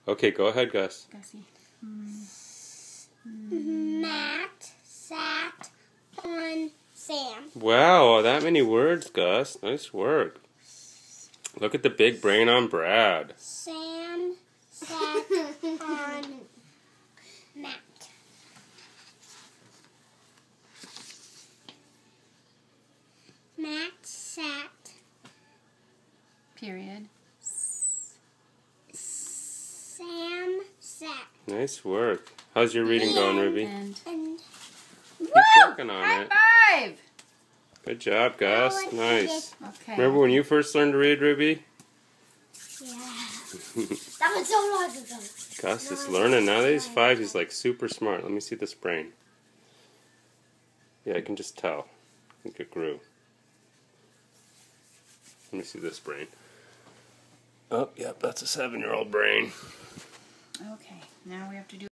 Okay, go ahead, Gus. Gussie. Matt sat on Sam. Wow, that many words, Gus. Nice work. Look at the big brain on Brad. Sam sat on Matt. Matt sat. Period. Sam sat. Nice work. How's your reading going, Ruby? And Keep working on high it. five! Good job, Gus. let's Nice. Okay. Remember when you first learned to read, Ruby? Yeah. That was so long ago. Gus is learning. Now that he's 5, he's like super smart. Let me see this brain. Yeah, I can just tell. I think it grew. Let me see this brain. Oh, yep, that's a 7-year-old brain. Okay, now we have to do